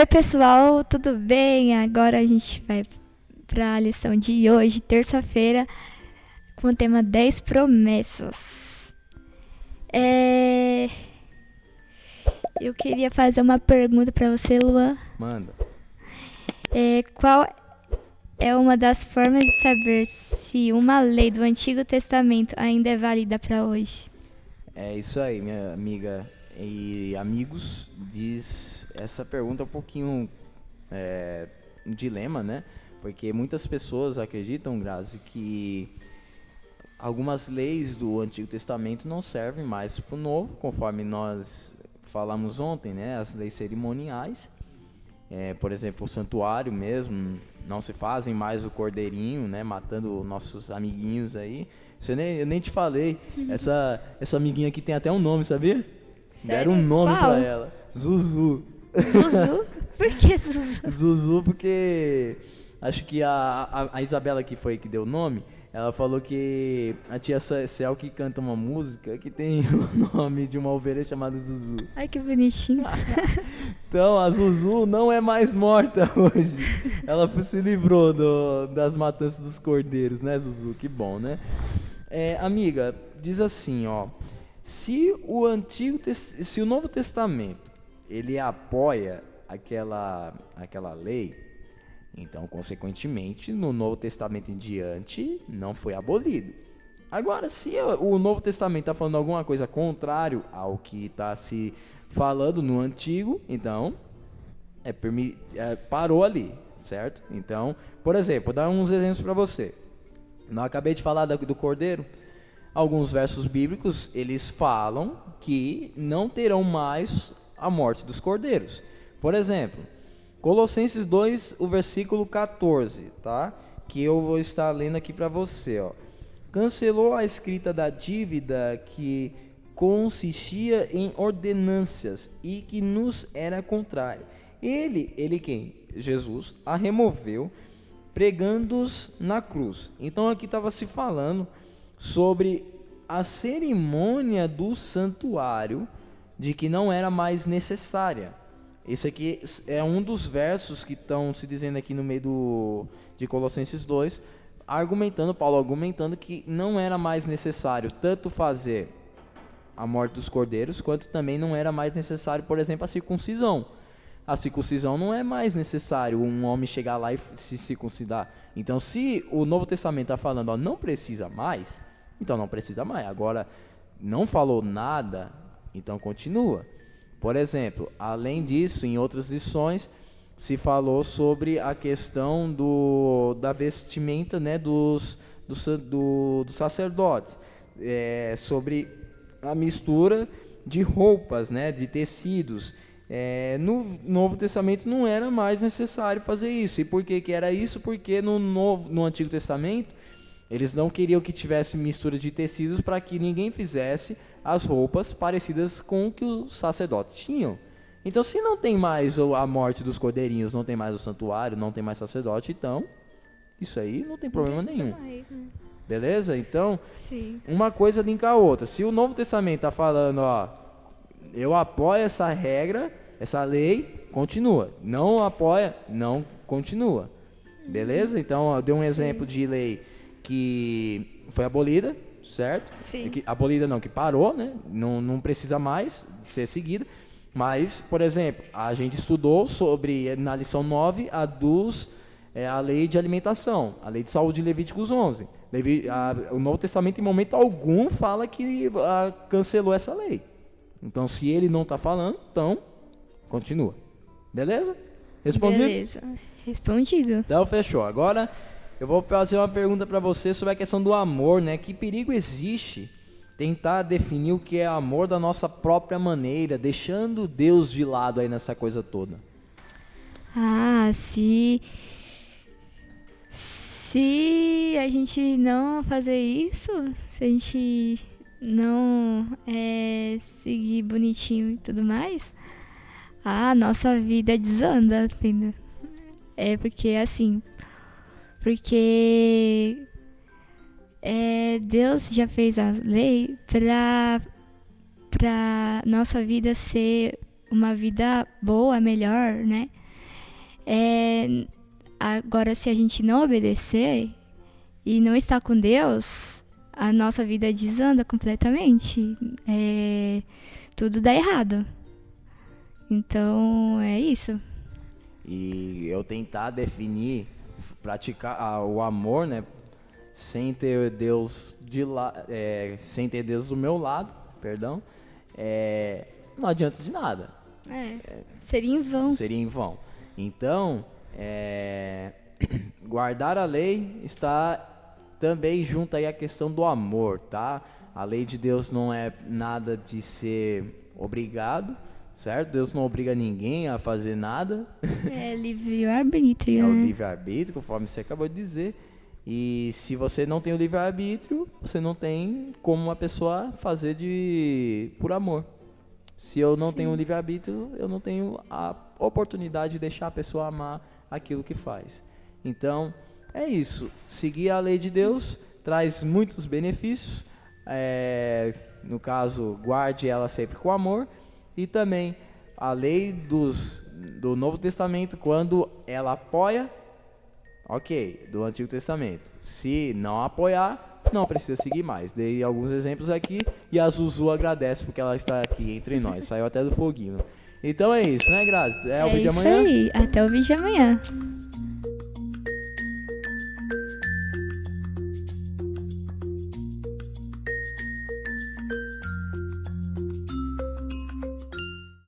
Oi, pessoal, tudo bem? Agora a gente vai para a lição de hoje, terça-feira, com o tema 10 promessas. Eu queria fazer uma pergunta para você, Luan. Manda. Qual é uma das formas de saber se uma lei do Antigo Testamento ainda é válida para hoje? É isso aí, minha amiga e amigos. Essa pergunta é um pouquinho um dilema, né? Porque muitas pessoas acreditam, Grazi, que algumas leis do Antigo Testamento não servem mais para o Novo, conforme nós falamos ontem, né? As leis cerimoniais. Por exemplo, o santuário mesmo, não se fazem mais o cordeirinho, né, matando nossos amiguinhos aí. Eu nem te falei, essa amiguinha aqui tem até um nome, sabia? Sério? Deram um nome Qual? pra ela, Zuzu. Zuzu? Por que Zuzu? Zuzu porque acho que a Isabela que foi que deu o nome, ela falou que a tia Cel que canta uma música que tem o nome de uma ovelha chamada Zuzu. Ai, que bonitinho. Então, a Zuzu não é mais morta hoje. Ela se livrou das matanças dos cordeiros, né, Zuzu? Que bom, né? Amiga, diz assim, ó. Se o Novo Testamento, ele apoia aquela lei, então, consequentemente, no Novo Testamento em diante, não foi abolido. Agora, se o Novo Testamento está falando alguma coisa contrário ao que está se falando no Antigo, então parou ali, certo? Então, por exemplo, vou dar uns exemplos para você. Eu acabei de falar do cordeiro. Alguns versos bíblicos, eles falam que não terão mais a morte dos cordeiros. Por exemplo, Colossenses 2, o versículo 14, tá? Que eu vou estar lendo aqui para você, ó. Cancelou a escrita da dívida que consistia em ordenâncias e que nos era contrária. Ele quem? Jesus a removeu, pregando-os na cruz. Então aqui estava se falando sobre a cerimônia do santuário, de que não era mais necessária. Esse aqui é um dos versos que estão se dizendo aqui no meio de Colossenses 2, Paulo argumentando que não era mais necessário tanto fazer a morte dos cordeiros, quanto também não era mais necessário, por exemplo, a circuncisão. A circuncisão não é mais necessário um homem chegar lá e se circuncidar. Então, se o Novo Testamento está falando, ó, não precisa mais, então não precisa mais. Agora, não falou nada, então continua. Por exemplo, além disso, em outras lições, se falou sobre a questão da vestimenta, né, dos sacerdotes, sobre a mistura de roupas, né, de tecidos. No Novo Testamento não era mais necessário fazer isso. E por que era isso? Porque no Antigo Testamento eles não queriam que tivesse mistura de tecidos para que ninguém fizesse as roupas parecidas com o que os sacerdotes tinham. Então, se não tem mais a morte dos cordeirinhos, não tem mais o santuário, não tem mais sacerdote, então isso aí não tem problema nenhum. Mais, né? Beleza? Então, Sim. uma coisa linka a outra. Se o Novo Testamento está falando, ó, eu apoio essa regra, essa lei, continua. Não apoia, não continua. Beleza? Então, ó, eu dei um exemplo de lei que foi abolida, certo? Sim. Abolida não, que parou, né? Não precisa mais ser seguida. Mas, por exemplo, a gente estudou sobre, na lição 9, a lei de alimentação, a lei de saúde de Levíticos 11. O Novo Testamento, em momento algum, fala que cancelou essa lei. Então, se ele não está falando, então, continua. Beleza? Respondido? Beleza. Respondido. Então, fechou. Agora, eu vou fazer uma pergunta para você sobre a questão do amor, né? Que perigo existe tentar definir o que é amor da nossa própria maneira, deixando Deus de lado aí nessa coisa toda? Se a gente não fazer isso, se a gente não seguir bonitinho e tudo mais, a nossa vida desanda, entendeu? Porque Deus já fez a lei pra nossa vida ser uma vida boa, melhor, né? Agora, se a gente não obedecer e não estar com Deus, a nossa vida desanda completamente. Tudo dá errado. Então, é isso. E eu tentar definir, praticar o amor, né? Sem ter Deus sem ter Deus do meu lado, perdão, não adianta de nada. Seria em vão. Seria em vão. Então, guardar a lei está também junto aí a questão do amor, tá? A lei de Deus não é nada de ser obrigado, certo? Deus não obriga ninguém a fazer nada. É livre-arbítrio, É o né? livre-arbítrio, conforme você acabou de dizer. E se você não tem o livre-arbítrio, você não tem como uma pessoa fazer por amor. Se eu não tenho o livre-arbítrio, eu não tenho a oportunidade de deixar a pessoa amar aquilo que faz. Então, é isso. Seguir a lei de Deus traz muitos benefícios. No caso, guarde ela sempre com amor. E também a lei do Novo Testamento, quando ela apoia, ok, do Antigo Testamento. Se não apoiar, não precisa seguir mais. Dei alguns exemplos aqui e a Zuzu agradece porque ela está aqui entre nós. Saiu até do foguinho. Então é isso, né, Grazi? É o vídeo de amanhã? É isso aí. Até o vídeo de amanhã.